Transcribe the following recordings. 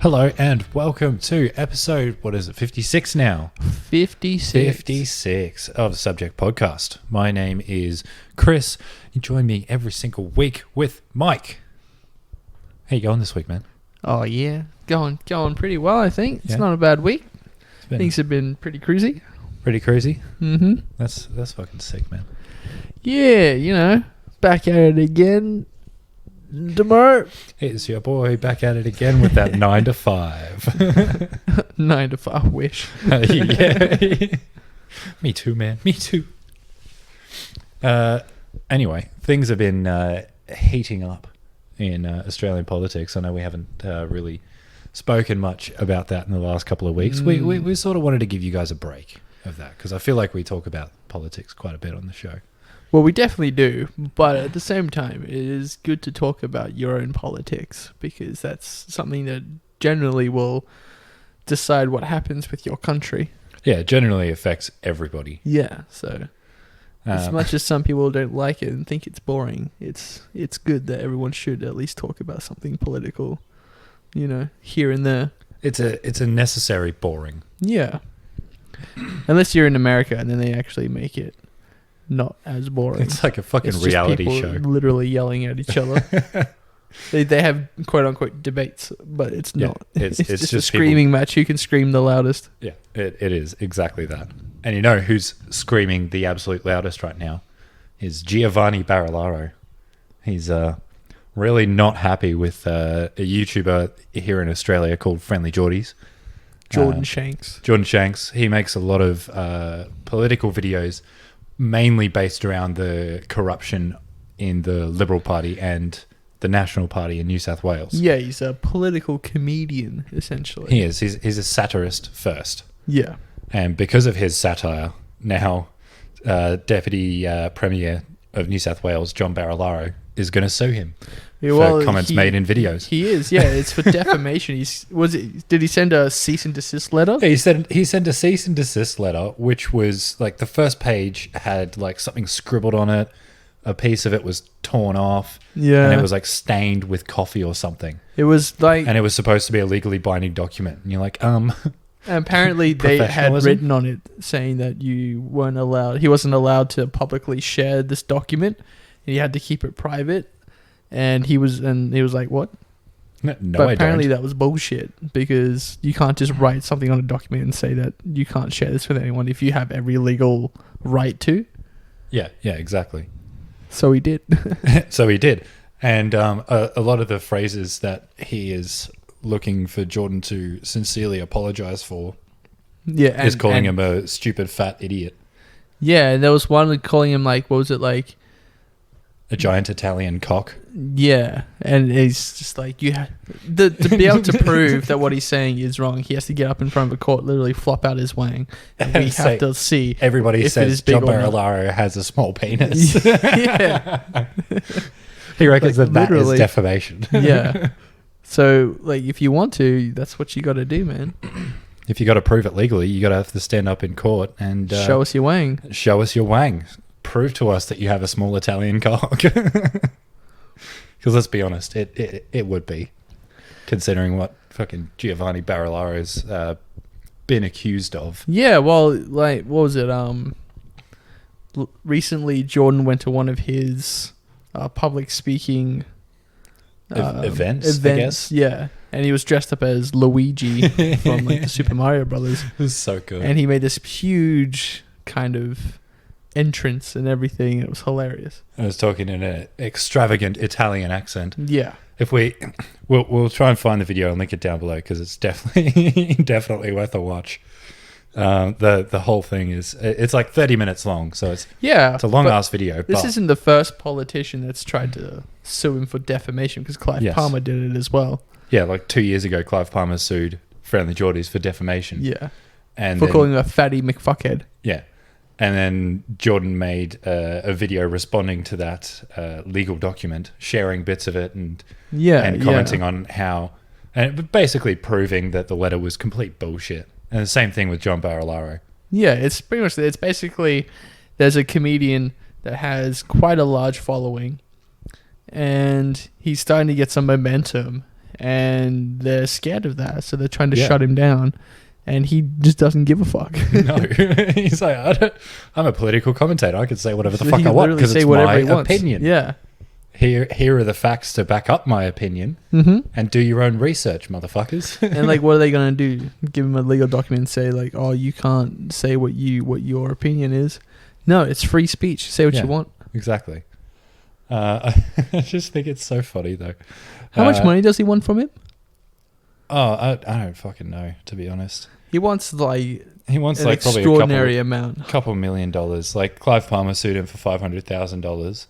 Hello and welcome to episode, 56 now? 56. 56 of Subject Podcast. My name is Chris. You join me every single week with Mike. How you going this week, man? Oh yeah, going pretty well. I think it's Yeah. not a bad week. Been Things have been pretty cruisy. pretty crazy. Mm-hmm. That's fucking sick, man. Yeah, back at it again tomorrow. It's your boy back at it again with that 9 to 5. 9 to 5 wish. Yeah. Me too, man. Me too. Anyway, things have been heating up in Australian politics. I know we haven't really spoken much about that in the last couple of weeks. We sort of wanted to give you guys a break of that because I feel like we talk about politics quite a bit on the show. Well, we definitely do, but at the same time, it is good to talk about your own politics because that's something that generally will decide what happens with your country. Yeah, it generally affects everybody. Yeah, so as much as some people don't like it and think it's boring, it's good that everyone should at least talk about something political, here and there. It's a necessary boring. Yeah. Unless you're in America and then they actually make it not as boring. It's like a fucking It's just reality people show. Literally yelling at each other. They have quote unquote debates, but it's Yeah, not. it's just a people- screaming match. Who can scream the loudest? Yeah, it is exactly that. And you know who's screaming the absolute loudest right now is Giovani Barilaro. He's really not happy with a YouTuber here in Australia called FriendlyJordies. Jordan Shanks. Jordan Shanks. He makes a lot of political videos, mainly based around the corruption in the Liberal Party and the National Party in New South Wales. Yeah, he's a political comedian, essentially. He is. He's a satirist first. Yeah. And because of his satire, now Deputy Premier of New South Wales, John Barilaro, is going to sue him for comments made in videos. He is, yeah. It's for defamation. Did he send a cease and desist letter? He sent a cease and desist letter, which was like the first page had like something scribbled on it. A piece of it was torn off. Yeah. And it was like stained with coffee or something. It was like... And it was supposed to be a legally binding document. And you're like, Apparently they had Professionalism? written on it saying that he wasn't allowed to publicly share this document. He had to keep it private. And he was like, what? no, but I apparently don't. that was bullshit because you can't just write something on a document and say that you can't share this with anyone if you have every legal right to. Yeah, exactly. So he did. So he did. And a lot of the phrases that he is looking for Jordan to sincerely apologize for Yeah, is calling him a stupid fat idiot. Yeah, and there was one calling him like, what was it like? A giant Italian cock. Yeah, and he's just like, to be able to prove that what he's saying is wrong, he has to get up in front of a court, literally flop out his wang, and we have to see. Everybody if it is says big John or not. Barilaro has a small penis. Yeah, He reckons Like, that is literally. defamation. yeah. So, like, if you want to, that's what you got to do, man. If you got to prove it legally, you got to have to stand up in court and Show us your wang. show us your wang. Prove to us that you have a small Italian cock. Because let's be honest, it would be, considering what fucking Giovani Barilaro's been accused of. Yeah, well, like, what was it? Recently, Jordan went to one of his public speaking Events, I guess. Yeah, and he was dressed up as Luigi from like the Super Mario Brothers, It was so good. and he made this huge kind of entrance and everything. It was hilarious. I was talking in an extravagant Italian accent. Yeah, If we'll try and find the video and link it down below because it's definitely worth a watch. The whole thing it's like 30 minutes long, so it's a long ass video. This but isn't the first politician that's tried to sue him for defamation because Clive Yes. Palmer did it as well. yeah, like 2 years ago, Clive Palmer sued FriendlyJordies for defamation. Yeah, and for then, calling him a fatty McFuckhead. yeah, and then Jordan made a video responding to that legal document, sharing bits of it and commenting on how, and basically proving that the letter was complete bullshit. And the same thing with John Barilaro. Yeah, it's pretty much, it's basically, there's a comedian that has quite a large following and he's starting to get some momentum and they're scared of that, so they're trying to shut him down. And he just doesn't give a fuck. No, he's like, I'm a political commentator. I can say whatever the fuck I want because it's my opinion. Yeah. Here are the facts to back up my opinion, and do your own research, motherfuckers. And like, what are they gonna do? Give him a legal document and say like, oh, you can't say what your opinion is. No, it's free speech. Say what you want. Exactly. I just think it's so funny though. How much money does he want from it? Oh, I don't fucking know, to be honest. He wants an probably extraordinary amount. $2 million. Like Clive Palmer sued him for $500,000.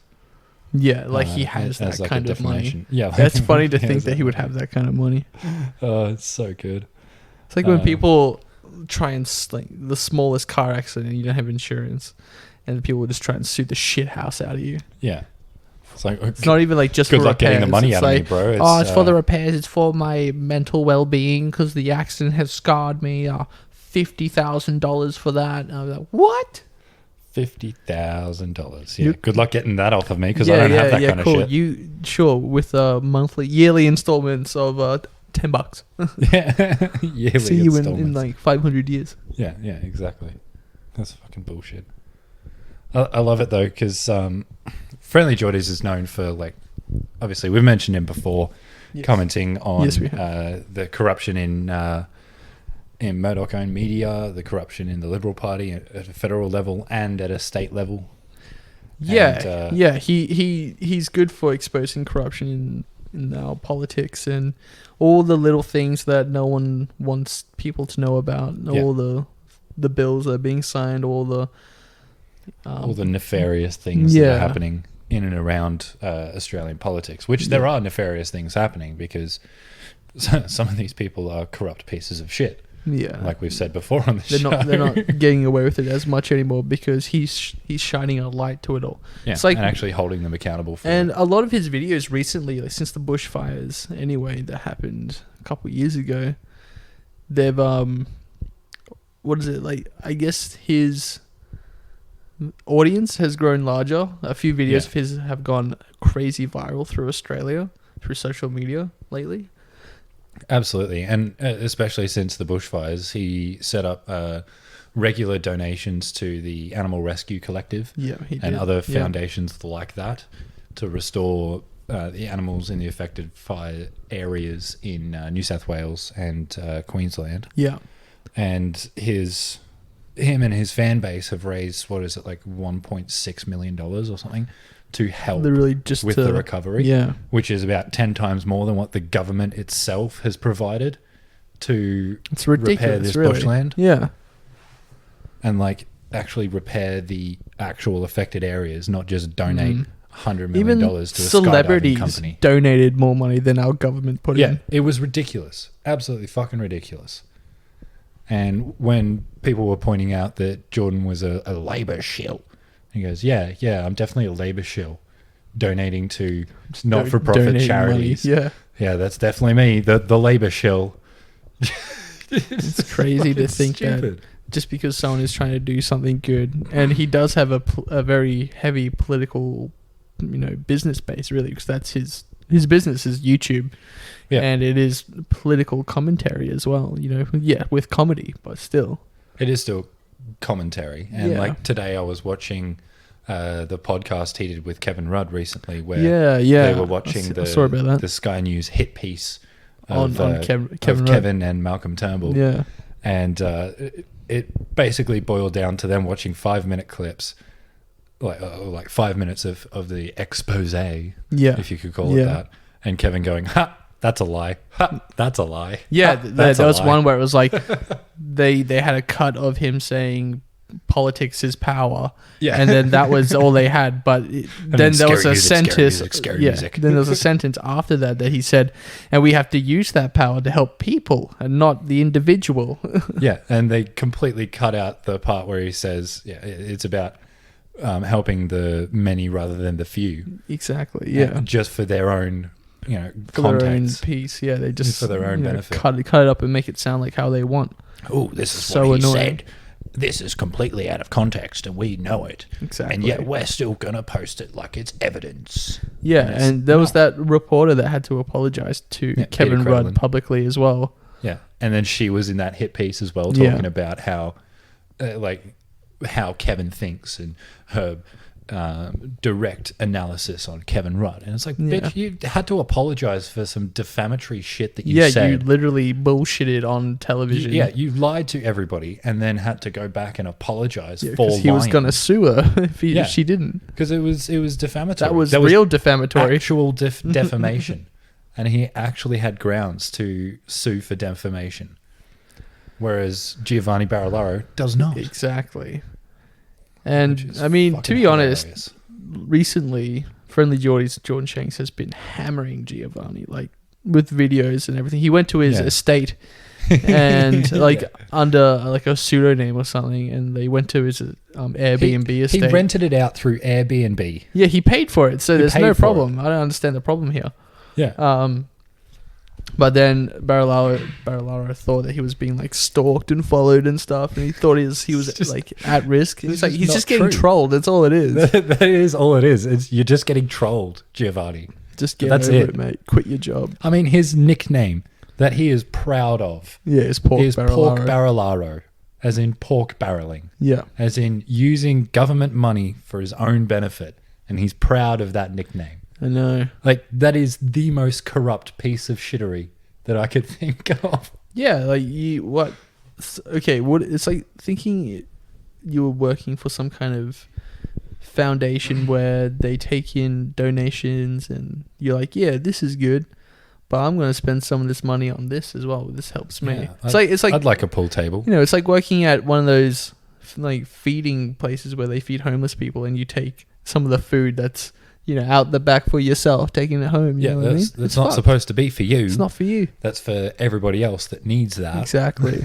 Yeah, like he has that like kind of money. Yeah, that's funny to think that he would have that kind of money. Oh, it's so good. It's like when people try and like the smallest car accident and you don't have insurance, and people will just try and sue the shit house out of you. Yeah. It's not even like just good for luck repairs. getting the money out like, of me, bro. It's for the repairs. It's for my mental well-being because the accident has scarred me. $50,000 for that. And I was like, what? $50,000. Yeah. Good luck getting that off of me because I don't have that kind of shit. With yearly installments of $10. Yeah. Yearly See you in like 500 years. Yeah, exactly. That's fucking bullshit. I love it though because FriendlyJordies is known for, like, obviously we've mentioned him before, commenting on the corruption in Murdoch-owned media, the corruption in the Liberal Party at a federal level and at a state level. Yeah, he's good for exposing corruption in our politics and all the little things that no one wants people to know about. All the bills that are being signed, all the nefarious things that are happening in and around Australian politics, which there are nefarious things happening because some of these people are corrupt pieces of shit. Yeah, like we've said before on the show. They're not getting away with it as much anymore because he's shining a light to it all. Yeah, it's like, and actually holding them accountable for it. A lot of his videos recently, like since the bushfires anyway, that happened a couple of years ago, they've what is it like? I guess his audience has grown larger. A few videos of his have gone crazy viral through Australia, through social media lately. Absolutely. And especially since the bushfires, he set up regular donations to the Animal Rescue Collective and other foundations like that to restore the animals in the affected fire areas in New South Wales and Queensland. Yeah. And him and his fan base have raised, what is it, like $1.6 million or something to help with the recovery, which is about 10 times more than what the government itself has provided to repair this bushland. Yeah. And like actually repair the actual affected areas, not just donate $100 million to a skydiving company. Donated more money than our government put in. Yeah, it was ridiculous. Absolutely fucking ridiculous. And when people were pointing out that Jordan was a Labor shill, he goes, yeah, I'm definitely a Labor shill, donating to not-for-profit charities. Money. Yeah, that's definitely me, the Labor shill. It's crazy to think that just because someone is trying to do something good, and he does have a very heavy political, business base, really, because that's his business is YouTube. Yeah. And it is political commentary as well, with comedy, but still. It is still commentary. And like today I was watching the podcast he did with Kevin Rudd recently where they were watching the Sky News hit piece of Kevin and Malcolm Turnbull. Yeah. And it basically boiled down to them watching 5-minute clips, like 5 minutes of the expose, if you could call it that. And Kevin going, ha! That's a lie. Ha, that's a lie. Yeah, there was one where it was like they had a cut of him saying politics is power. Yeah. And then that was all they had. But then there was a sentence. Then there was a sentence after that he said, and we have to use that power to help people and not the individual. Yeah. And they completely cut out the part where he says, it's about helping the many rather than the few. Exactly. Yeah. Just for their own for their own piece, they just for their own benefit. Cut it up and make it sound like how they want. Oh, this is so what he annoying. Said. this is completely out of context and we know it. Exactly. And yet we're still going to post it like it's evidence. Yeah, and there was that reporter that had to apologize to Kevin Rudd publicly as well. Yeah, and then she was in that hit piece as well, talking about how, how Kevin thinks and her direct analysis on Kevin Rudd. And it's like, bitch, you had to apologize for some defamatory shit that you said. Yeah, you literally bullshitted on television. You lied to everybody and then had to go back and apologize for lying. Because he was going to sue her if she didn't. Because it was defamatory. That was real defamatory. Actual defamation. And he actually had grounds to sue for defamation. Whereas Giovani Barilaro does not. Exactly. And I mean, to be honest, recently, FriendlyJordies Jordan Shanks has been hammering Giovani, like with videos and everything. He went to his estate and under like a pseudonym or something, and they went to his Airbnb estate. He rented it out through Airbnb. Yeah, he paid for it, so there's no problem. I don't understand the problem here. Yeah. But then Barilaro thought that he was being like stalked and followed and stuff, and he thought he was just, like at risk. He's like, he's just getting trolled. That's all it is. That is all it is. You're just getting trolled, Giovani. Just get over it, mate. Quit your job. I mean, his nickname that he is proud of, is Pork Barilaro, as in pork barreling. Yeah, as in using government money for his own benefit, and he's proud of that nickname. I know. Like, that is the most corrupt piece of shittery that I could think of. Yeah, like, it's like thinking you were working for some kind of foundation where they take in donations and you're like, yeah, this is good, but I'm going to spend some of this money on this as well. This helps me. Yeah, it's like I'd like a pool table. You know, it's like working at one of those like feeding places where they feed homeless people and you take some of the food that's, you know, out the back for yourself, taking it home. You know what I mean? That's not supposed to be for you. It's not for you. That's for everybody else that needs that. Exactly.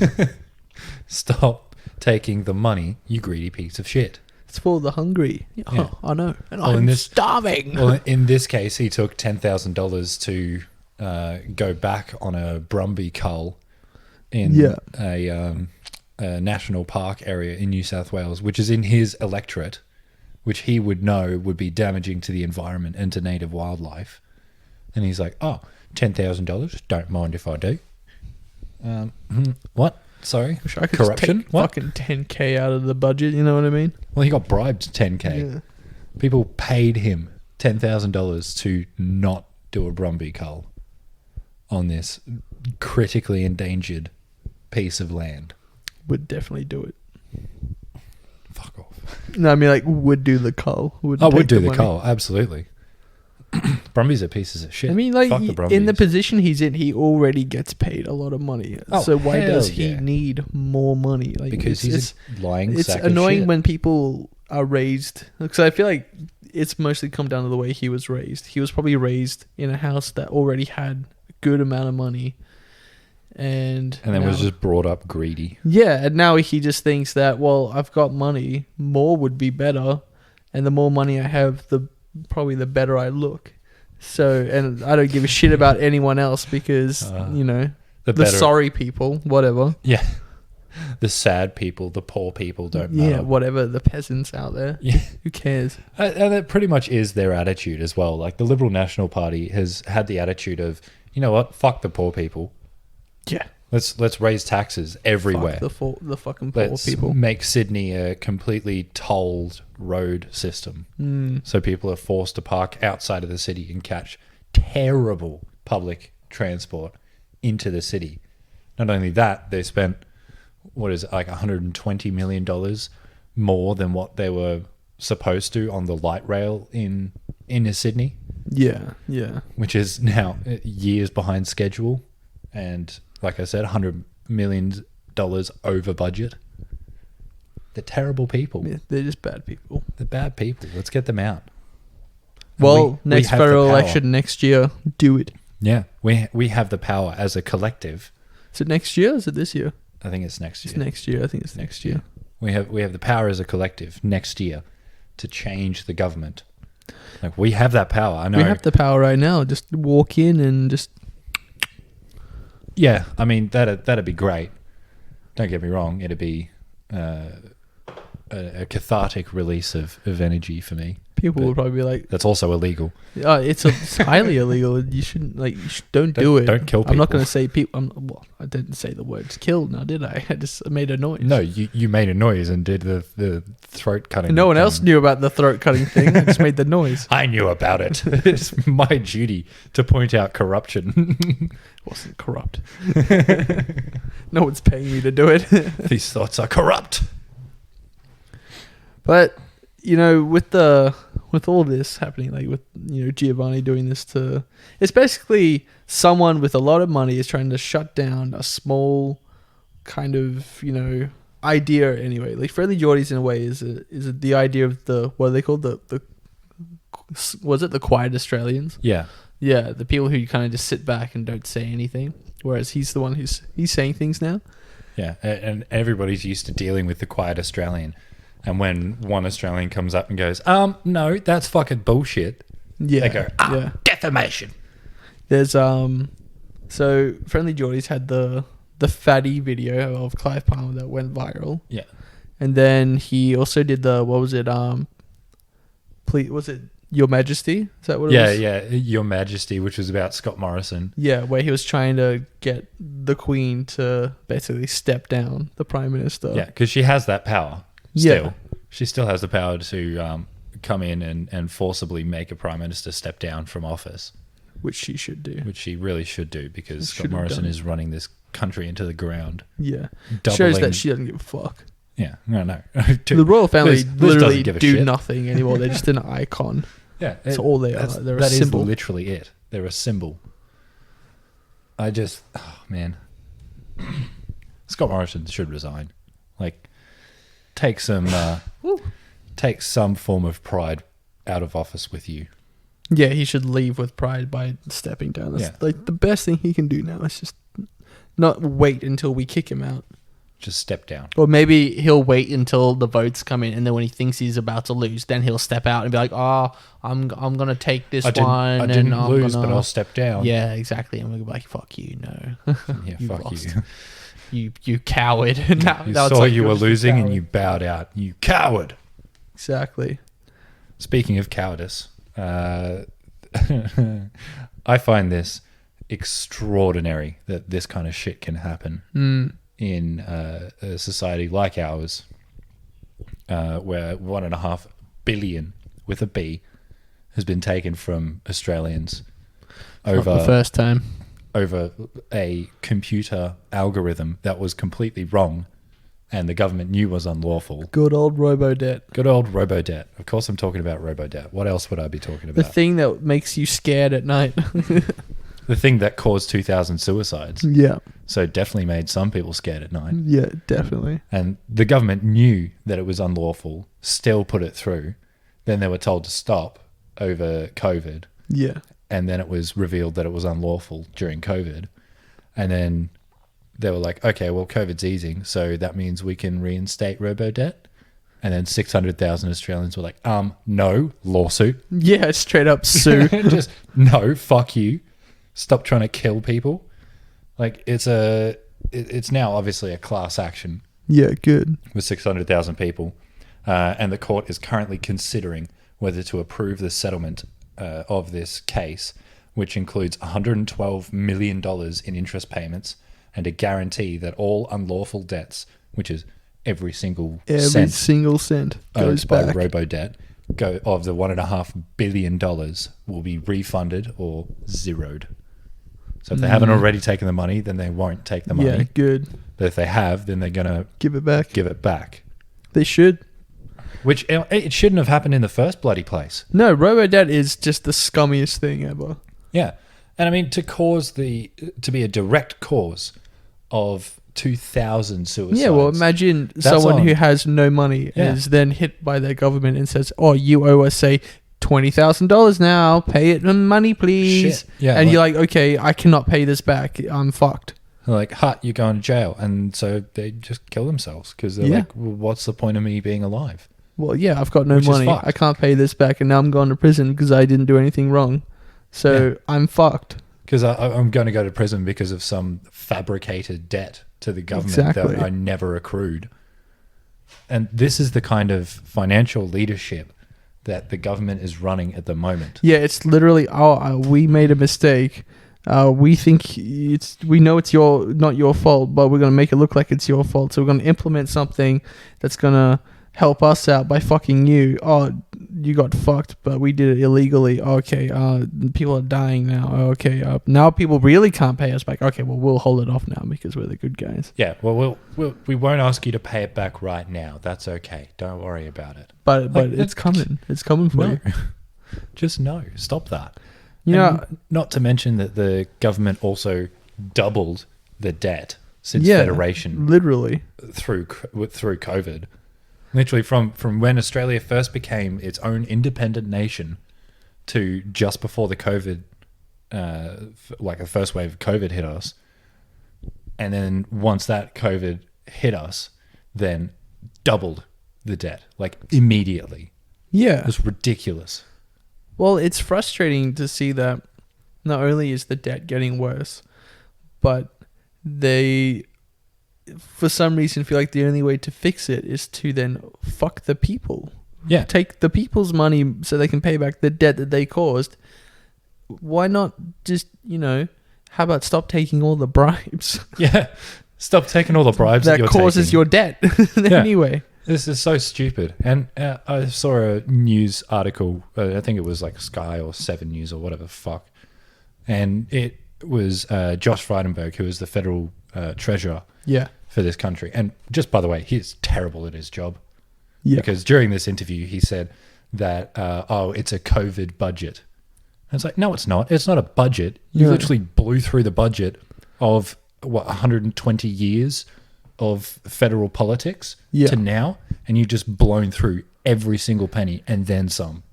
Stop taking the money, you greedy piece of shit. It's for the hungry. Yeah. I know. And I'm starving. Well, in this case, he took $10,000 to go back on a Brumby cull in a national park area in New South Wales, which is in his electorate, which he would know would be damaging to the environment and to native wildlife. And he's like, $10,000, don't mind if I do. What? Sorry? Wish I could corruption? Just take fucking $10K out of the budget, you know what I mean? Well, he got bribed $10K. Yeah. People paid him $10,000 to not do a Brumby cull on this critically endangered piece of land. Would definitely do it. Fuck off. No, I mean, like, would do the cull. Would do the cull, absolutely. Brumbies are pieces of shit. I mean, like, in the position he's in, he already gets paid a lot of money. So why does he need more money? Like, because he's a lying sack of shit. It's annoying when people are raised. Because I feel like it's mostly come down to the way he was raised. He was probably raised in a house that already had a good amount of money. And then was just brought up greedy. Yeah, and now he just thinks that, well, I've got money, more would be better, and the more money I have, probably the better I look. So, and I don't give a shit about anyone else because, you know, the sorry people, whatever. Yeah. The sad people, the poor people don't matter. Yeah, whatever, the peasants out there. Yeah. Who cares? And that pretty much is their attitude as well. Like, the Liberal National Party has had the attitude of, you know what, fuck the poor people. Yeah. Let's raise taxes everywhere. Fuck the fucking poor people. Make Sydney a completely tolled road system. So people are forced to park outside of the city and catch terrible public transport into the city. Not only that, they spent, like $120 million more than what they were supposed to on the light rail in Sydney. Yeah, yeah. Which is now years behind schedule. And like I said, $100 million over budget. They're terrible people. Yeah, they're just bad people. They're bad people. Let's get them out. Well, next federal election next year, do it. Yeah, we have the power as a collective. Is it next year or is it this year? I think it's next year. It's next year. I think it's next year. We have the power as a collective next year to change the government. Like, we have that power. I know. We have the power right now. Just walk in and just... Yeah, I mean, that'd be great. Don't get me wrong. It'd be a cathartic release of energy for me. People would probably be like, that's also illegal. It's highly illegal. You shouldn't don't do it. Don't kill people. I'm not going to say people. Well, I didn't say the words kill now, did I? I just made a noise. No, you made a noise and did the throat cutting. No one else knew about the throat cutting thing. I just made the noise. I knew about it. It's my duty to point out corruption. Wasn't corrupt. No one's paying me to do it. These thoughts are corrupt. But with all this happening, like with Giovani doing this it's basically someone with a lot of money is trying to shut down a small kind of idea anyway. Like FriendlyJordies in a way is the idea of what are they called, the was it the quiet Australians? Yeah, the people who kind of just sit back and don't say anything, whereas he's the one he's saying things now. Yeah, and everybody's used to dealing with the quiet Australian. And when one Australian comes up and goes, no, that's fucking bullshit. Yeah. They go, defamation. There's so FriendlyJordies had the fatty video of Clive Palmer that went viral. Yeah. And then he also did was it Your Majesty? Is that what it was? Yeah, Your Majesty, which was about Scott Morrison. Yeah, where he was trying to get the Queen to basically step down, the Prime Minister. Yeah, because she has that power. Still, Yeah. She still has the power to come in and forcibly make a Prime Minister step down from office. Which she should do. Which she really should do, because Scott Morrison is running this country into the ground. Yeah. Shows that she doesn't give a fuck. Yeah, no. The royal family literally do shit. Nothing anymore. They're just an icon. Yeah. That's all they are. They're a symbol. That is literally it. They're a symbol. Man. Scott Morrison should resign. Take some form of pride out of office with you. Yeah, he should leave with pride by stepping down. That's the best thing he can do now. Is just not wait until we kick him out. Just step down. Or maybe he'll wait until the votes come in, and then when he thinks he's about to lose, then he'll step out and be like, I'm gonna take this one. I didn't lose, but I'll step down. Yeah, exactly. And we'll be like, fuck you, no. Yeah, fuck lost. you. You coward. You saw you were losing and you bowed out. You coward. Exactly. Speaking of cowardice, I find this extraordinary that this kind of shit can happen in a society like ours, where 1.5 billion with a B has been taken from Australians over not the first time. Over a computer algorithm that was completely wrong and the government knew was unlawful. Good old robo-debt. Good old robo-debt. Of course I'm talking about robo-debt. What else would I be talking about? The thing that makes you scared at night. The thing that caused 2,000 suicides. Yeah. So it definitely made some people scared at night. Yeah, definitely. And the government knew that it was unlawful, still put it through. Then they were told to stop over COVID. Yeah. And then it was revealed that it was unlawful during COVID. And then they were like, okay, well, COVID's easing, so that means we can reinstate robo-debt. And then 600,000 Australians were like, no, lawsuit. Yeah, straight up sue. Just, no, fuck you. Stop trying to kill people. It's now obviously a class action. Yeah, good. With 600,000 people. And the court is currently considering whether to approve the settlement of this case, which includes $112 million in interest payments and a guarantee that all unlawful debts, which is every single cent goes by back. robo-debt, of the $1.5 billion will be refunded or zeroed. So if they haven't already taken the money, then they won't take the money. Yeah, good. But if they have, then they're going to give it back. They should. Which it shouldn't have happened in the first bloody place. No, robo-debt is just the scummiest thing ever. Yeah. And I mean, to be a direct cause of 2,000 suicides. Yeah, well, imagine someone who has no money is then hit by their government and says, oh, you owe us, say, $20,000 now. Pay it in money, please. Shit. Yeah, and you're like, okay, I cannot pay this back. I'm fucked. They're like, you're going to jail. And so they just kill themselves because they're like, well, what's the point of me being alive? Well, yeah, I've got no money. I can't pay this back, and now I'm going to prison because I didn't do anything wrong. So I'm fucked. Because I'm going to go to prison because of some fabricated debt to the government that I never accrued. And this is the kind of financial leadership that the government is running at the moment. Yeah, it's literally, we made a mistake. We think we know it's not your fault, but we're going to make it look like it's your fault. So we're going to implement something that's going to help us out by fucking you. Oh, you got fucked, but we did it illegally. Okay, people are dying now. Okay, now people really can't pay us back. Okay, well, we'll hold it off now because we're the good guys. Yeah, well, we won't ask you to pay it back right now. That's okay. Don't worry about it. But it's coming. It's coming for you. Just no. Stop that. Yeah. Not to mention that the government also doubled the debt since Federation. Literally. Through COVID. Literally from when Australia first became its own independent nation to just before the COVID, like the first wave of COVID hit us. And then once that COVID hit us, then doubled the debt, like immediately. Yeah. It was ridiculous. Well, it's frustrating to see that not only is the debt getting worse, but they, for some reason, feel like the only way to fix it is to then fuck the people. Yeah. Take the people's money so they can pay back the debt that they caused. Why not just, how about stop taking all the bribes? Yeah. Stop taking all the bribes that you're causes taking. Your debt. Anyway. This is so stupid. And I saw a news article, I think it was like Sky or 7 News or whatever the fuck. And it was Josh Frydenberg, who is the federal treasurer for this country. And just by the way, he's terrible at his job. Yeah. Because during this interview, he said that, it's a COVID budget. And it's like, no, it's not. It's not a budget. You literally blew through the budget of, 120 years of federal politics to now, and you've just blown through every single penny and then some.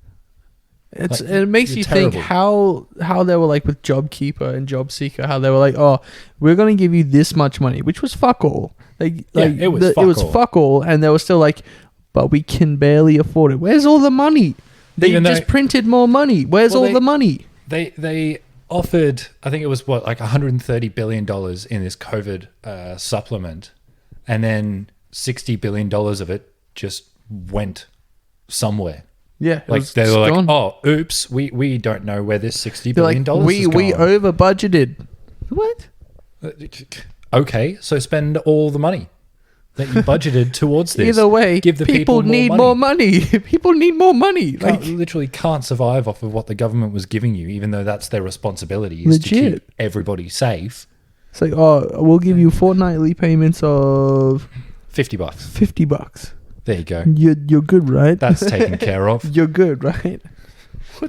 It makes you think how they were like with JobKeeper and JobSeeker, how they were like, oh, we're going to give you this much money, which was fuck all. It was fuck all, and they were still like, but we can barely afford it. Where's all the money? They just printed more money. Where's all the money? They offered, I think it was like $130 billion in this COVID supplement. And then $60 billion of it just went somewhere. Yeah. Like they were like, oh, oops, we don't know where this $60 billion is going. We over budgeted. What? Okay, so spend all the money that you budgeted towards this. Either way, give the people need more money. People need more money. Literally can't survive off of what the government was giving you, even though that's their responsibility is to keep everybody safe. It's like, we'll give you fortnightly payments of $50. $50. There you go. You're good, right? That's taken care of. You're good, right?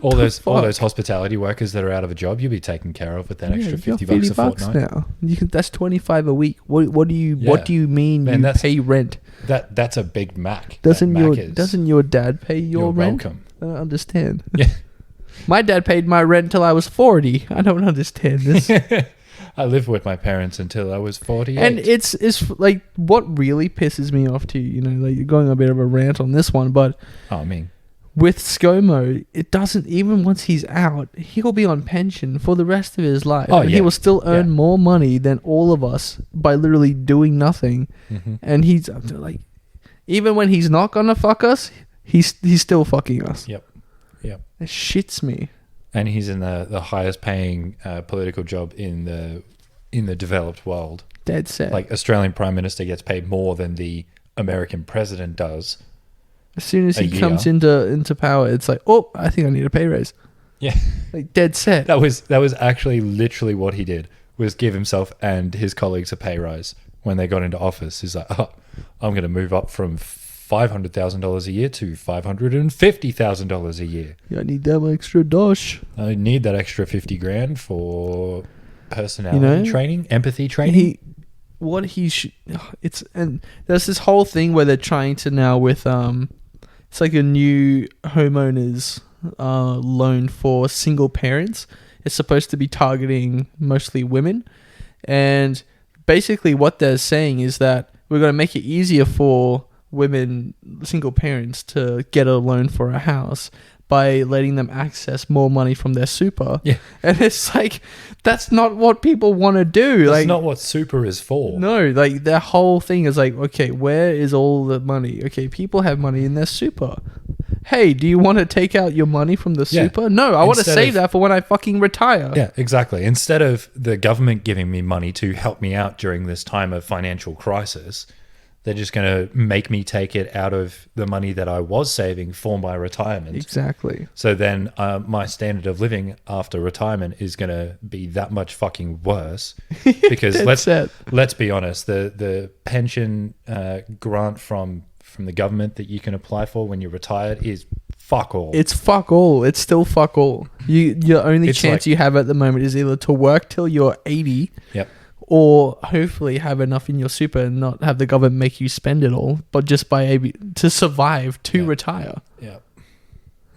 All those hospitality workers that are out of a job, you'll be taken care of with that extra $50 a fortnight. Now. That's $25 a week. What do you mean you pay rent? That's a Big Mac. Doesn't your dad pay your rent? Welcome. I don't understand. Yeah. My dad paid my rent till I was 40. I don't understand this. I lived with my parents until I was 48. And it's like what really pisses me off too, like you're going a bit of a rant on this one, but with ScoMo, it doesn't, even once he's out, he'll be on pension for the rest of his life. He will still earn more money than all of us by literally doing nothing. Mm-hmm. And he's like, even when he's not gonna fuck us, he's still fucking us. Yep. It shits me. And he's in the highest paying political job in the developed world. Dead set. Like Australian Prime Minister gets paid more than the American President does. As soon as he comes into power, it's like, oh, I think I need a pay raise. Yeah. Like dead set. That was actually literally what he did, was give himself and his colleagues a pay rise when they got into office. He's like, I'm going to move up from $500,000 a year to $550,000 a year. Yeah, I need that extra dosh. I need that extra $50,000 for personality training, empathy training. And there's this whole thing where they're trying to now with it's like a new homeowners loan for single parents. It's supposed to be targeting mostly women, and basically what they're saying is that we're going to make it easier for women, single parents, to get a loan for a house by letting them access more money from their super. Yeah. And it's like, that's not what people want to do. That's like, not what super is for. No, like their whole thing is like, okay, where is all the money? Okay, people have money in their super. Hey, do you want to take out your money from the super? No, I want to save that for when I fucking retire. Yeah, exactly. Instead of the government giving me money to help me out during this time of financial crisis, they're just going to make me take it out of the money that I was saving for my retirement. Exactly. So then my standard of living after retirement is going to be that much fucking worse. Because let's be honest, the pension grant from the government that you can apply for when you're retired is fuck all. It's fuck all. It's still fuck all. Your only chance you have at the moment is either to work till you're 80. Yep. Or hopefully have enough in your super and not have the government make you spend it all, but just to survive to retire. Yeah.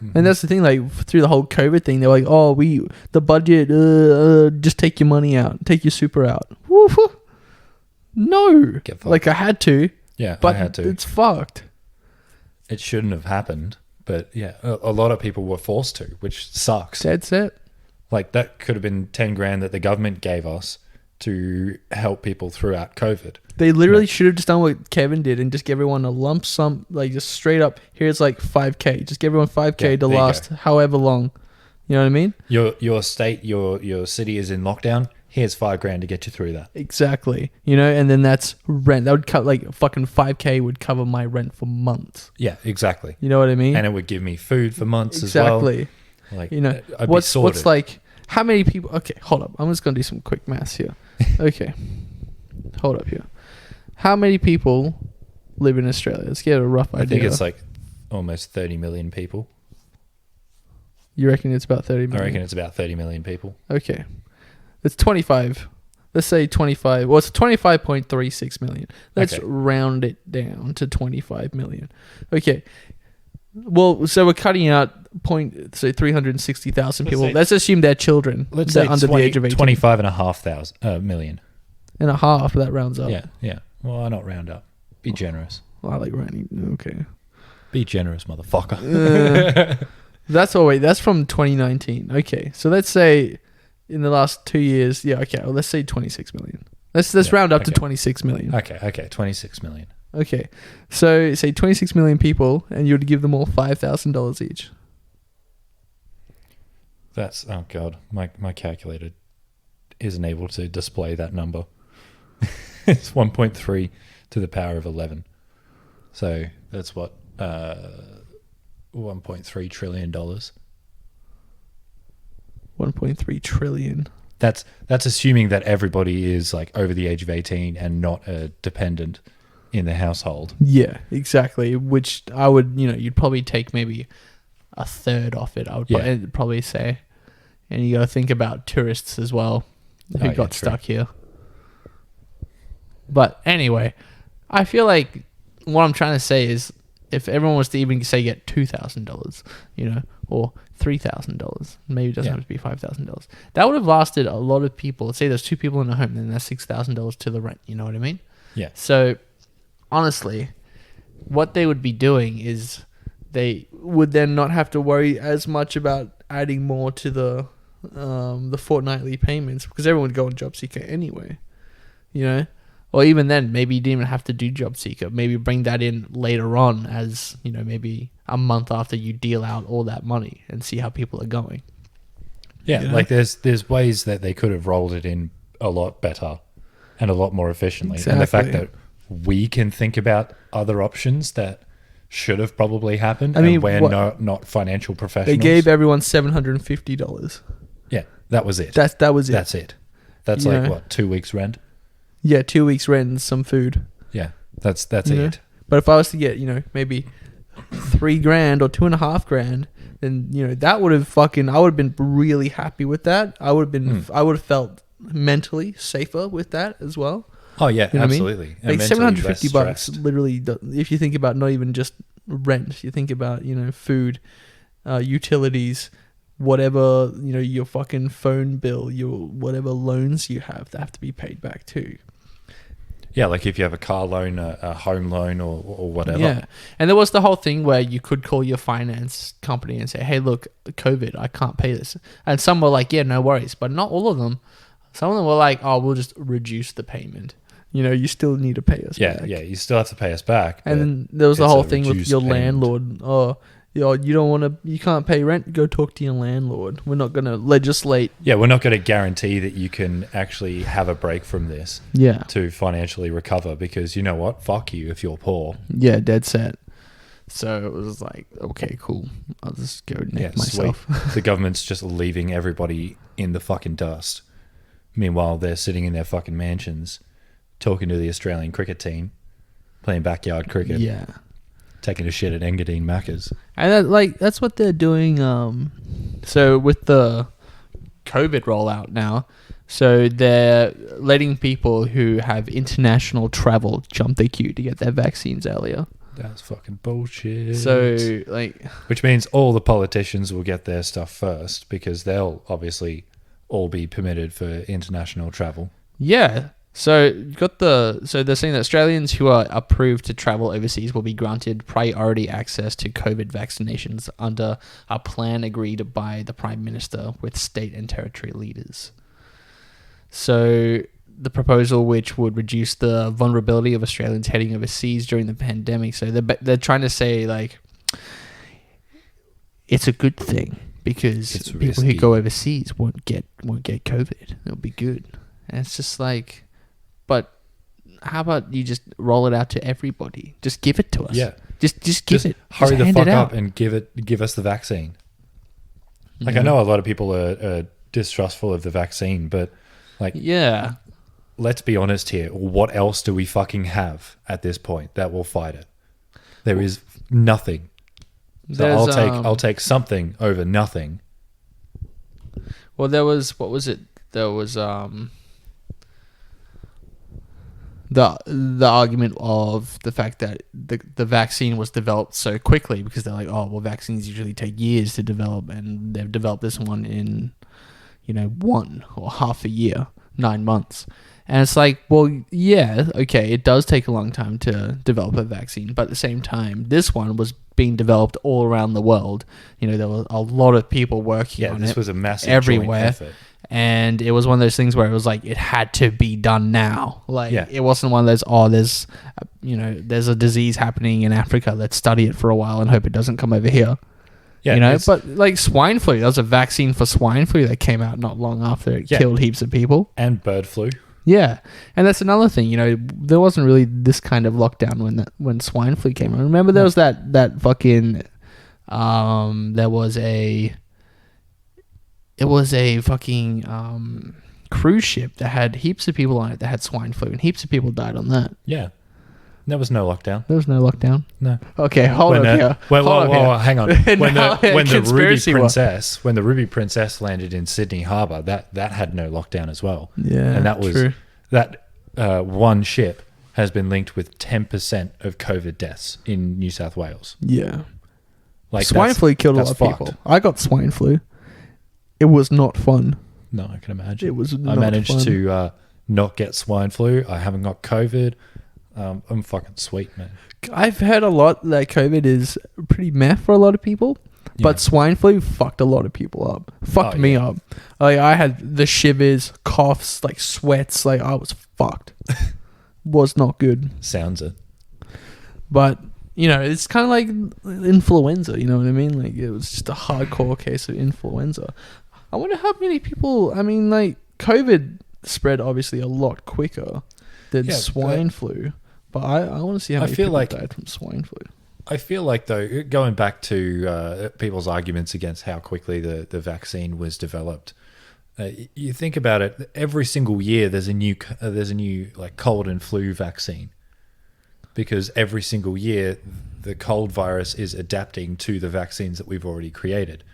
Mm-hmm. And that's the thing, like through the whole COVID thing, they're like, oh, the budget, just take your money out, take your super out. Woo-hoo. No. Like I had to. Yeah, but I had to. It's fucked. It shouldn't have happened, but yeah, a lot of people were forced to, which sucks. That's it. Like that could have been 10 grand that the government gave us to help people throughout COVID. They literally should have just done what Kevin did and just give everyone a lump sum, like just straight up, here's like 5K. Just give everyone 5K to last however long. You know what I mean? Your state, your city is in lockdown. Here's 5 grand to get you through that. Exactly. You know, and then that's rent. That would cut like fucking 5K would cover my rent for months. Yeah, exactly. You know what I mean? And it would give me food for months as well. Exactly. Like, you know, I'd be sorted. What's like, how many people, okay, hold up. I'm just going to do some quick maths here. Okay. Hold up here. How many people live in Australia? Let's get a rough idea. I think it's like almost 30 million people. You reckon it's about 30 million? I reckon it's about 30 million people. Okay. It's 25. Let's say 25. Well, it's 25.36 million. Let's round it down to 25 million. Okay. Well, so we're cutting out 360,000 people. Let's assume they're children. Let's say under the age of 18. 25,500 million. And a half, that rounds up. Yeah. Well, why not round up? Be generous. Well, I like rounding. Okay. Be generous, motherfucker. That's from 2019. Okay. So let's say in the last 2 years, well, let's say 26 million. Let's round up to 26 million. Okay, 26 million. Okay. So say 26 million people and you would give them all $5,000 each. That's, oh God, my calculator isn't able to display that number. It's 1.3 to the power of 11. So that's what, $1.3 trillion. 1.3 trillion. That's assuming that everybody is like over the age of 18 and not a dependent in the household. Yeah, exactly. Which I would, you'd probably take maybe a third off it. I would probably say. And you got to think about tourists as well who got stuck here. But anyway, I feel like what I'm trying to say is if everyone was to even say get $2,000, or $3,000, maybe it doesn't have to be $5,000. That would have lasted a lot of people. Let's say there's 2 people in a home, then that's $6,000 to the rent. You know what I mean? Yeah. So honestly, what they would be doing is they would then not have to worry as much about adding more to the fortnightly payments because everyone would go on job seeker anyway. Or even then, maybe you didn't even have to do job seeker. Maybe bring that in later on as, maybe a month after you deal out all that money and see how people are going. Yeah, like there's ways that they could have rolled it in a lot better and a lot more efficiently. Exactly. And the fact that we can think about other options that should have probably happened and we're not financial professionals. They gave everyone $750. Yeah, that was it. That was it. That's it. That's like, what, 2 weeks rent? Yeah, 2 weeks rent and some food. Yeah, that's it. But if I was to get, maybe $3,000 or $2,500, then that would have I would have been really happy with that. I would have felt mentally safer with that as well. Oh yeah, absolutely. I mean? Like $750 literally, if you think about not even just rent, you think about, food, utilities, whatever, your fucking phone bill, your whatever loans you have that have to be paid back too. Yeah, like if you have a car loan, a home loan, or whatever. Yeah, and there was the whole thing where you could call your finance company and say, "Hey, look, COVID, I can't pay this," and some were like, "Yeah, no worries," but not all of them. Some of them were like, "Oh, we'll just reduce the payment. You still need to pay us back." Yeah, you still have to pay us back. And then there was the whole thing with your landlord. Oh, you can't pay rent. Go talk to your landlord. We're not going to legislate. Yeah, we're not going to guarantee that you can actually have a break from this. Yeah. To financially recover, because you know what? Fuck you if you're poor. Yeah, dead set. So it was like, okay, cool. I'll just go nick myself. The government's just leaving everybody in the fucking dust. Meanwhile, they're sitting in their fucking mansions, talking to the Australian cricket team, playing backyard cricket. Yeah. Taking a shit at Engadine Macca's. And that's what they're doing. So with the COVID rollout now, so they're letting people who have international travel jump the queue to get their vaccines earlier. That's fucking bullshit. So which means all the politicians will get their stuff first, because they'll obviously all be permitted for international travel. Yeah. So they're saying that Australians who are approved to travel overseas will be granted priority access to COVID vaccinations under a plan agreed by the Prime Minister with state and territory leaders. So the proposal, which would reduce the vulnerability of Australians heading overseas during the pandemic. So they're trying to say like it's a good thing because people who go overseas won't get COVID. It'll be good. And it's just like, but how about you just roll it out to everybody? Just give it to us. Yeah. Just give it. Hurry the fuck up and give us the vaccine. Like, I know a lot of people are distrustful of the vaccine, but like, yeah, let's be honest here. What else do we fucking have at this point that will fight it? There is nothing. So I'll take something over nothing. Well, what was it? There was the argument of the fact that the vaccine was developed so quickly, because they're like, oh, well, vaccines usually take years to develop, and they've developed this one in 1 or half a year, 9 months. And it's like, well, yeah, okay, it does take a long time to develop a vaccine, but at the same time, this one was being developed all around the world. There were a lot of people working on it. Yeah, this was a massive everywhere. Joint effort. And it was one of those things where it was like, it had to be done now. Like, It wasn't one of those, oh, there's a disease happening in Africa. Let's study it for a while and hope it doesn't come over here. Yeah, but like swine flu, there was a vaccine for swine flu that came out not long after it killed heaps of people. And bird flu. Yeah. And that's another thing, there wasn't really this kind of lockdown when swine flu came out. Remember there was that fucking, it was a fucking cruise ship that had heaps of people on it that had swine flu, and heaps of people died on that. Yeah. There was no lockdown. There was no lockdown? No. Okay, hold on here. Hang on. When the Ruby Princess landed in Sydney Harbour, that had no lockdown as well. Yeah, and that was true. That one ship has been linked with 10% of COVID deaths in New South Wales. Yeah. Like swine flu killed a lot of people. I got swine flu. It was not fun. No, I can imagine. It was not I managed fun. to not get swine flu. I haven't got COVID. I'm fucking sweet, man. I've heard a lot that COVID is pretty meh for a lot of people, but swine flu fucked a lot of people up. Fucked me up. Like, I had the shivers, coughs, like sweats. Like, I was fucked. Was not good. Sounds it. But it's kind of like influenza. You know what I mean? Like, it was just a hardcore case of influenza. I wonder how many people. I mean, like, COVID spread obviously a lot quicker than swine flu. But I want to see how many people died from swine flu. I feel like, though, going back to people's arguments against how quickly the vaccine was developed, you think about it. Every single year, there's a new like cold and flu vaccine, because every single year the cold virus is adapting to the vaccines that we've already created.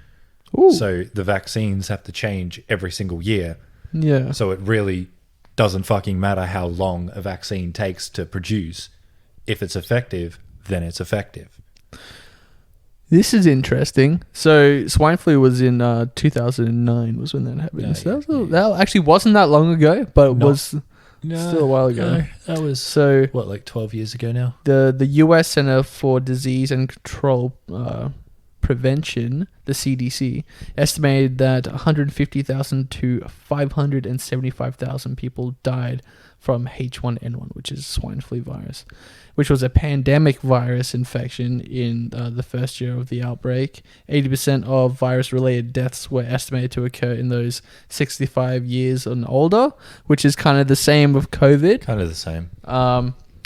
Ooh. So the vaccines have to change every single year. Yeah. So it really doesn't fucking matter how long a vaccine takes to produce. If it's effective, then it's effective. This is interesting. So swine flu was in 2009 was when that happened. So that actually wasn't that long ago, but it was Still a while ago. No, that was So what, like 12 years ago now? the U.S. Center for Disease and Control Prevention, the CDC, estimated that 150,000 to 575,000 people died from H1N1, which is swine flu virus, which was a pandemic virus infection in the first year of the outbreak. 80% of virus-related deaths were estimated to occur in those 65 years and older, which is kind of the same with COVID. Kind of the same.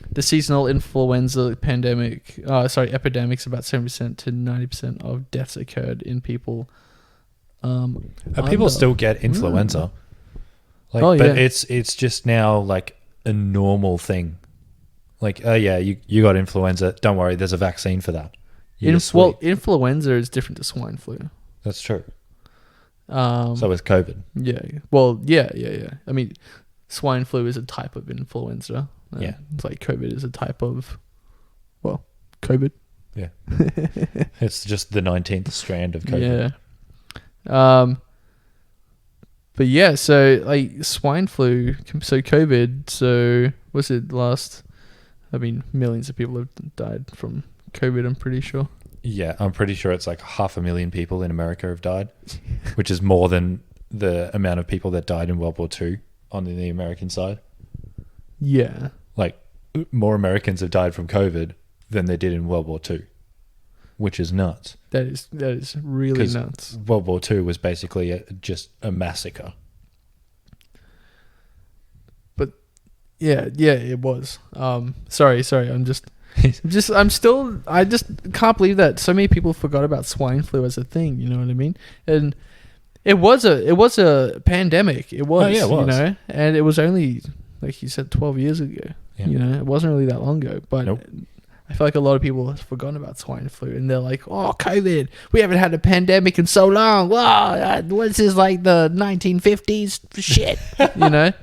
The seasonal influenza epidemics, about 70% to 90% of deaths occurred in people. People still get influenza. But it's just now like a normal thing. Like, oh yeah, you got influenza. Don't worry, there's a vaccine for that. Influenza is different to swine flu. That's true. So is COVID. Yeah. Well, yeah. I mean, swine flu is a type of influenza. It's like COVID is a type of, COVID. Yeah. It's just the 19th strand of COVID. Yeah. But yeah, so like swine flu, so COVID, so what's it last? I mean, millions of people have died from COVID, I'm pretty sure. Yeah, I'm pretty sure it's like 500,000 people in America have died, which is more than the amount of people that died in World War II on the American side. Yeah. Like, more Americans have died from COVID than they did in World War II, which is nuts. That is really nuts. World War II was basically just a massacre. But yeah, it was. Sorry. I just can't believe that so many people forgot about swine flu as a thing. You know what I mean? And it was a pandemic. It was. Oh, yeah, it was. You know, and it was only, like you said, 12 years ago. Yeah. You know, it wasn't really that long ago. But nope. I feel like a lot of people have forgotten about swine flu, and they're like, "Oh, COVID! We haven't had a pandemic in so long. Wow, what's this, like the 1950s shit?" You know.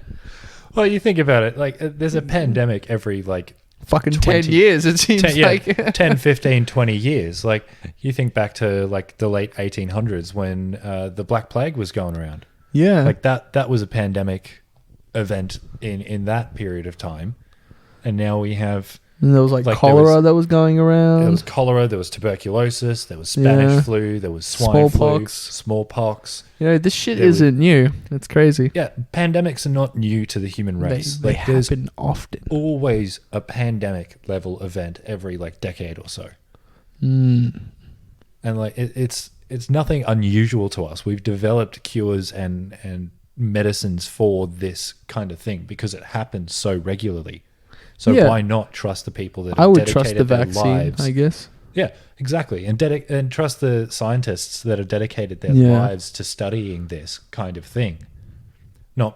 Well, you think about it, like there's a pandemic every like fucking 10 years, it seems like. 10, 15, 20 years. Like you think back to like the late 1800s when the Black Plague was going around. Yeah. Like that was a pandemic event in that period of time. And now we have... And there was like cholera that was going around. There was cholera, there was tuberculosis, there was Spanish flu, there was swine flu, smallpox. You know, this shit isn't new. It's crazy. Yeah, pandemics are not new to the human race. They happen often. Always a pandemic level event every like decade or so. And like it's nothing unusual to us. We've developed cures and medicines for this kind of thing because it happens so regularly. So why not trust the people that have dedicated trust the their vaccine, lives? I guess. Yeah, exactly. And trust the scientists that have dedicated their lives to studying this kind of thing.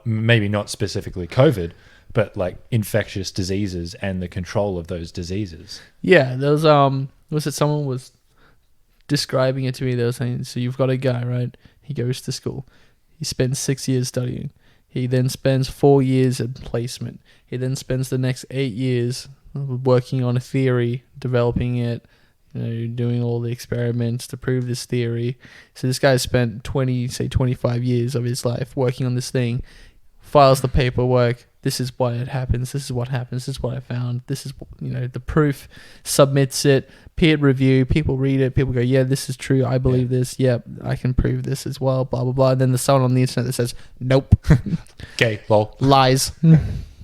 Maybe not specifically COVID, but like infectious diseases and the control of those diseases. Yeah, there was someone was describing it to me. They were saying, so you've got a guy, right? He goes to school. He spends 6 years studying. He then spends 4 years at placement. He then spends the next 8 years working on a theory, developing it, doing all the experiments to prove this theory. So this guy spent 25 years of his life working on this thing, files the paperwork. This is what it happens. This is what happens. This is what I found. This is, the proof, submits it, peer review. People read it. People go, yeah, this is true. I believe this. Yep, I can prove this as well, blah, blah, blah. And then there's someone on the internet that says, nope. Okay, lol. Lies.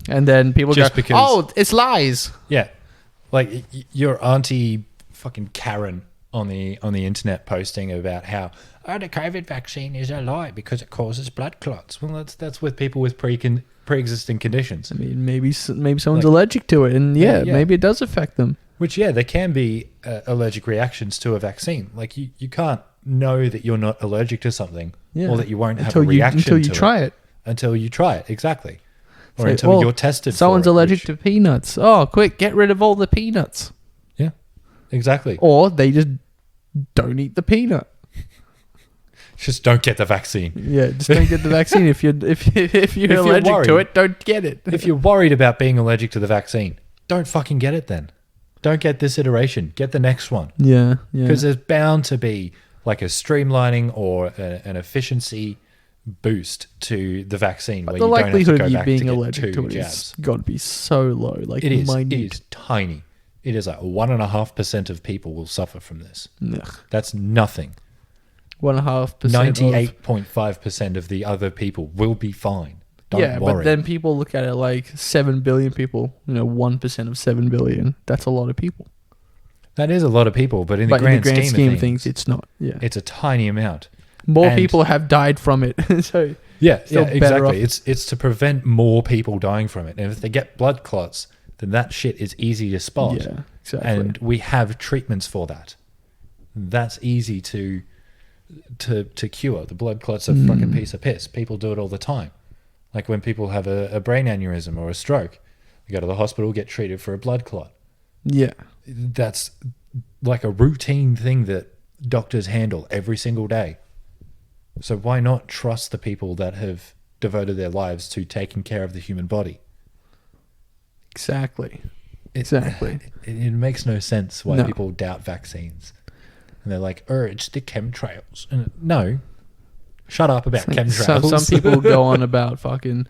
And then people Just go, because, it's lies. Yeah. Like your auntie fucking Karen on the internet posting about how the COVID vaccine is a lie because it causes blood clots. Well, that's with people with pre-existing conditions. I mean, maybe someone's allergic to it, and maybe it does affect them. Which, there can be allergic reactions to a vaccine. Like you can't know that you're not allergic to something, or that you won't have a reaction until you try it. Until you try it, exactly. Or until you're tested. Someone's allergic to peanuts. Oh, quick, get rid of all the peanuts. Yeah, exactly. Or they just don't eat the peanut. Just don't get the vaccine. Yeah, just don't get the vaccine. If you're allergic to it, don't get it. If you're worried about being allergic to the vaccine, don't fucking get it then. Don't get this iteration. Get the next one. Yeah. Because there's bound to be like a streamlining or an efficiency boost to the vaccine. But where the you don't have to likelihood go of you back being to get allergic to two it jabs. is got to be so low. Like It is. minute. It is tiny. It is like 1.5% of people will suffer from this. Ugh. That's nothing. 1.5%. 98.5% of the other people will be fine. Don't worry. But then people look at it like 7 billion people. 1% of 7 billion. That's a lot of people. That is a lot of people, but in the grand scheme of things, it's not. Yeah, it's a tiny amount. More people have died from it. So exactly. It's to prevent more people dying from it. And if they get blood clots, then that shit is easy to spot. Yeah, exactly. And we have treatments for that. That's easy to cure. The blood clot's a fucking piece of piss. People do it all the time. Like when people have a brain aneurysm or a stroke, they go to the hospital, get treated for a blood clot. Yeah. That's like a routine thing that doctors handle every single day. So why not trust the people that have devoted their lives to taking care of the human body? Exactly. It makes no sense why people doubt vaccines. And they're like, it's the chemtrails. And no, shut up about chemtrails. Some people go on about fucking...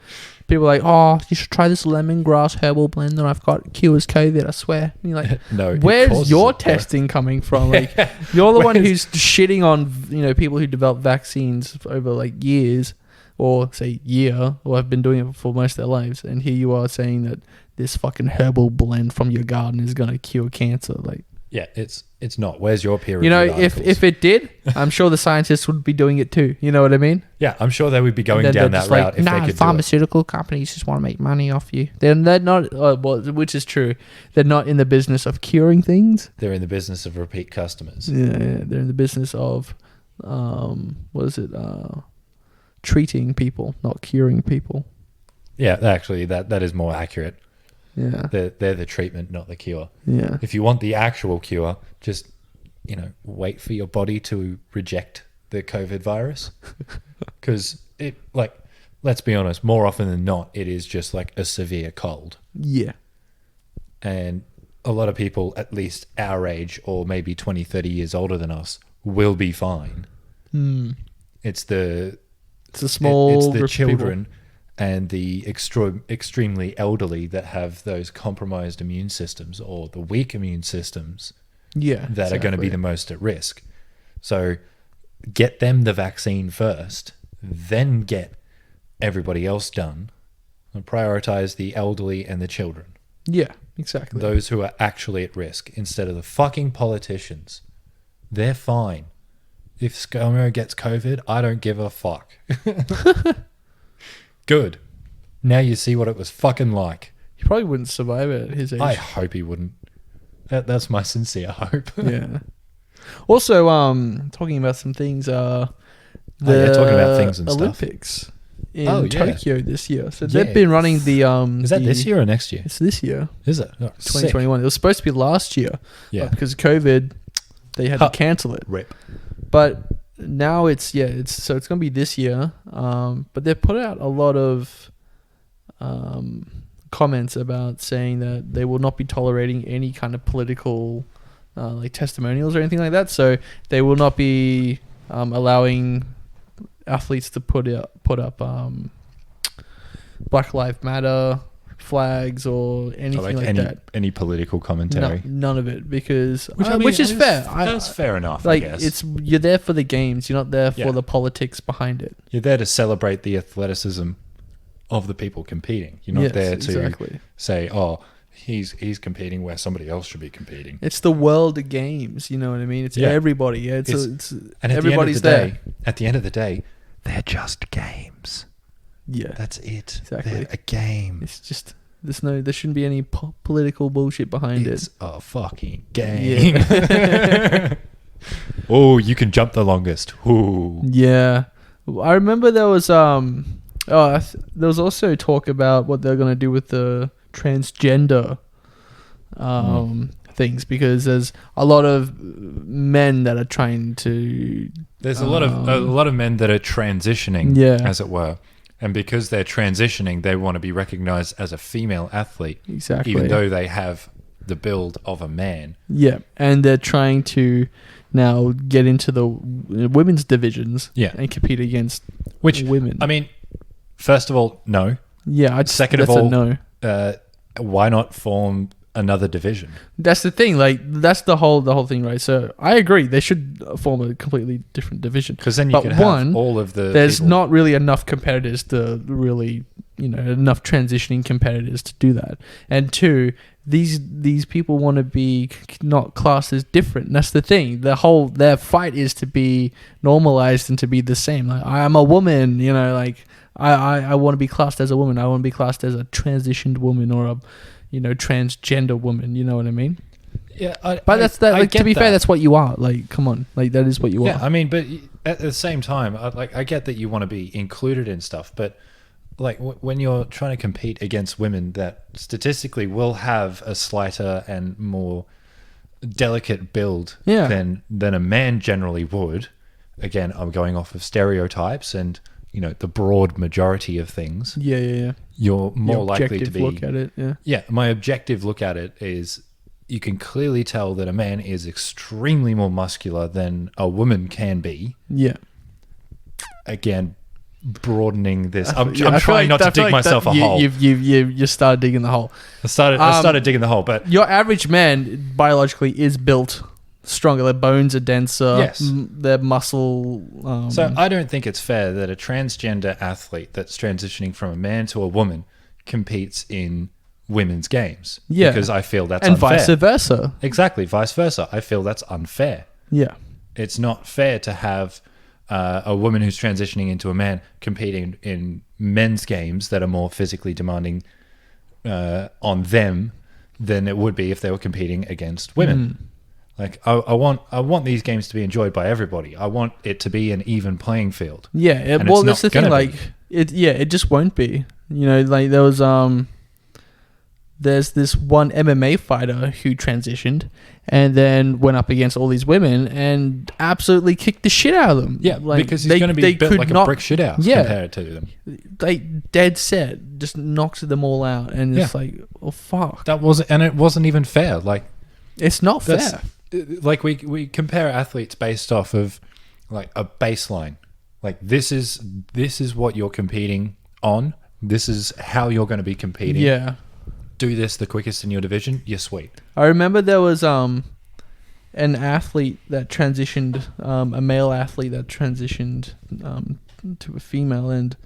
People are like, you should try this lemongrass herbal blend that I've got. Cures COVID, I swear. And you're like, no, where's your testing coming from? Like, you're the one who's shitting on people who develop vaccines over like years, or say year, or have been doing it for most of their lives. And here you are saying that this fucking herbal blend from your garden is going to cure cancer. Like, yeah, it's not. Where's your peer review articles? if it did, I'm sure the scientists would be doing it too. You know what I mean? Yeah, I'm sure they would be going down that route if they could pharmaceutical companies just want to make money off you. They're not, which is true. They're not in the business of curing things. They're in the business of repeat customers. Yeah, they're in the business of, treating people, not curing people. Yeah, actually, that is more accurate. Yeah. They're the treatment, not the cure. Yeah. If you want the actual cure, just, wait for your body to reject the COVID virus. Because let's be honest, more often than not, it is just like a severe cold. Yeah. And a lot of people, at least our age, or maybe 20, 30 years older than us, will be fine. It's the small group of children people. And the extremely elderly that have those compromised immune systems or the weak immune systems that are going to be the most at risk. So get them the vaccine first, then get everybody else done, and prioritize the elderly and the children. Yeah, exactly. Those who are actually at risk, instead of the fucking politicians. They're fine. If ScoMo gets COVID, I don't give a fuck. Good. Now you see what it was fucking like. He probably wouldn't survive it at his age. I hope he wouldn't. That's my sincere hope. Yeah. Also, talking about some things, talking about things and Olympics stuff. in Tokyo this year. So they've been running the... Is that this year or next year? It's this year. Is it? Oh, 2021. Sick. It was supposed to be last year. Yeah. But because of COVID, they had to cancel it. Rip. But now it's going to be this year. But they've put out a lot of comments about saying that they will not be tolerating any kind of political like testimonials or anything like that. So they will not be allowing athletes to put up Black Lives Matter flags or anything like that. Any political commentary? No, none of it, because which is fair. That's fair enough. Like, I guess you're there for the games. You're not there for the politics behind it. You're there to celebrate the athleticism of the people competing. You're not there to say, he's competing where somebody else should be competing. It's the World Games. You know what I mean? It's everybody. Yeah, it's and everybody's there. At the end of the day, they're just games. Yeah, that's it. Exactly, they're a game. It's just there shouldn't be any political bullshit behind it. It's a fucking game. Yeah. Oh, you can jump the longest. Ooh. Yeah, I remember there was there was also talk about what they're gonna do with the transgender things, because there's a lot of men that are trying to. There's a lot of men that are transitioning, as it were. And because they're transitioning, they want to be recognized as a female athlete. Exactly. Even though they have the build of a man. Yeah. And they're trying to now get into the women's divisions and compete against women. I mean, first of all, no. Yeah. Second of all, no. Why not form another division? That's the thing. Like, that's the whole thing, right? So I agree. They should form a completely different division. Because then you can have all of the there's people. not really enough competitors to really, enough transitioning competitors to do that. And two, these people want to be not classed as different. And that's the thing. Their fight is to be normalized and to be the same. Like, I am a woman, like I want to be classed as a woman. I want to be classed as a transitioned woman or a transgender woman. You know what I mean? Yeah, but that's that. Like, to be fair, that's what you are. Like, come on, like that is what you are. Yeah, I mean, but at the same time, I get that you want to be included in stuff, but like when you're trying to compete against women that statistically will have a slighter and more delicate build than a man generally would. Again, I'm going off of stereotypes and the broad majority of things. Yeah. You're more likely to be. Look at it. Yeah. My objective look at it is you can clearly tell that a man is extremely more muscular than a woman can be. Yeah. Again, broadening this. I'm trying not to dig myself a hole. You started digging the hole. I started digging the hole, but your average man biologically is built stronger. Their bones are denser. Yes. Their muscle. So I don't think it's fair that a transgender athlete that's transitioning from a man to a woman competes in women's games. Yeah. Because I feel that's and unfair. And vice versa. Exactly. Vice versa. I feel that's unfair. Yeah. It's not fair to have a woman who's transitioning into a man competing in men's games that are more physically demanding on them than it would be if they were competing against women. Like I want these games to be enjoyed by everybody. I want it to be an even playing field. Yeah, well, that's the thing. Like, it just won't be. Like there was there's this one MMA fighter who transitioned and then went up against all these women and absolutely kicked the shit out of them. Yeah, like, because he's going to be built like a brick shit out compared to them. They dead set just knocked them all out, and it's like, oh fuck. It wasn't even fair. Like, it's not fair. Like we compare athletes based off of like a baseline. Like this is what you're competing on. This is how you're going to be competing. Yeah. Do this the quickest in your division. You're sweet. I remember there was an athlete that transitioned, a male athlete that transitioned to a female, and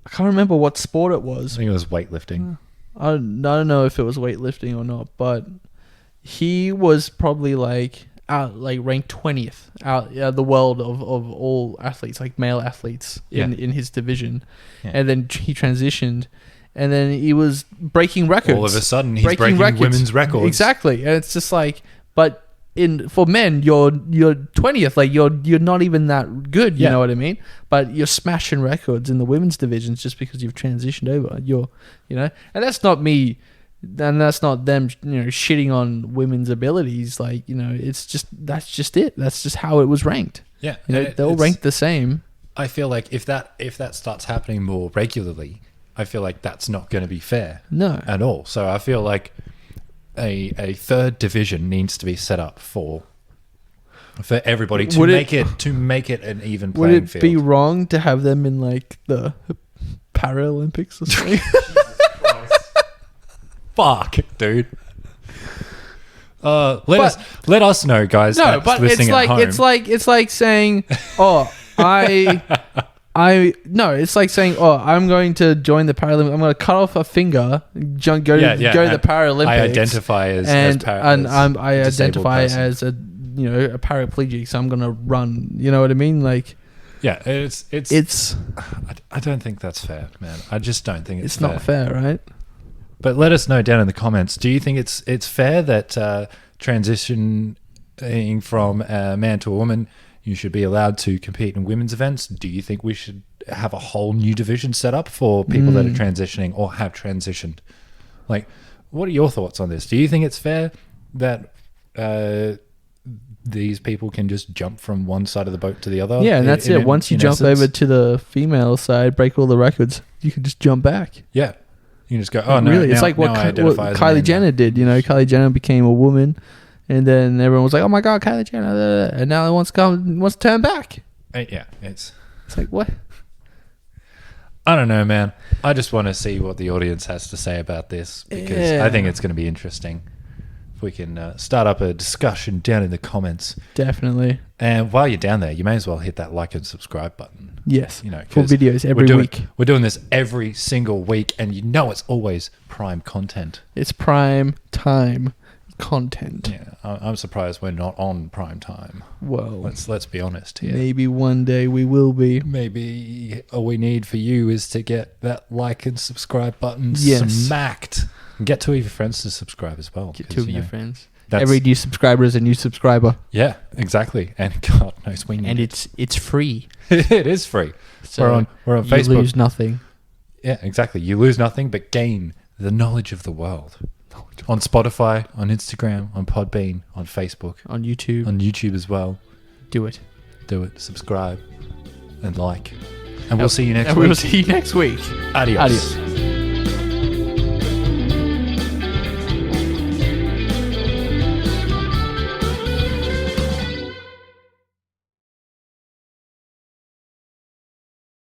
I can't remember what sport it was. I think it was weightlifting. I don't know if it was weightlifting or not, but he was probably ranked 20th out the world of all athletes, like male athletes in his division. Yeah. And then he transitioned, and then he was breaking records. All of a sudden he's breaking women's records. Exactly. And it's just like, but for men, you're 20th, like you're not even that good, you know what I mean? But you're smashing records in the women's divisions just because you've transitioned over. And that's not me. And that's not them, shitting on women's abilities. Like, that's just it. That's just how it was ranked. Yeah, they're all ranked the same. I feel like if that starts happening more regularly, I feel like that's not going to be fair. No, at all. So I feel like a third division needs to be set up for everybody to make it an even playing field. Would it be wrong to have them in like the Paralympics or something? Fuck, dude. Let us know, guys. No, but it's like saying, I'm going to join the Paralympics. I'm going to cut off a finger, go to the Paralympics. I identify as I identify as a paraplegic, so I'm going to run. You know what I mean? Like, yeah, it's. I don't think that's fair, man. I just don't think it's fair. Not fair, right? But let us know down in the comments. Do you think it's fair that transitioning from a man to a woman, you should be allowed to compete in women's events? Do you think we should have a whole new division set up for people that are transitioning or have transitioned? Like, what are your thoughts on this? Do you think it's fair that these people can just jump from one side of the boat to the other? Yeah, and that's it. Once you jump over to the female side, break all the records, you can just jump back. Yeah. You can just go, oh, no. Really, it's like what Kylie Jenner did. Kylie Jenner became a woman And then everyone was like, "Oh my God, Kylie Jenner!" And now it wants to turn back. Yeah, it's like, what? I don't know, man. I just want to see what the audience has to say about this because I think it's going to be interesting. If we can start up a discussion down in the comments. Definitely. And while you're down there, you may as well hit that like and subscribe button. Yes. You know, for videos every week. We're doing this every single week, and you know it's always prime content. It's prime time content. Yeah, I'm surprised we're not on prime time. Well, let's be honest here. Maybe one day we will be. Maybe all we need for you is to get that like and subscribe button smacked. And get two of your friends to subscribe as well. Get two of your friends. Every new subscriber is a new subscriber. Yeah, exactly. And God knows we need and it's free. It is free. So we're on Facebook. You lose nothing. Yeah, exactly. You lose nothing but gain the knowledge of the world. On Spotify, on Instagram, on Podbean, on Facebook, on YouTube. On YouTube as well. Do it. Subscribe and like. And we'll see you next week. We'll see you next week. Adios.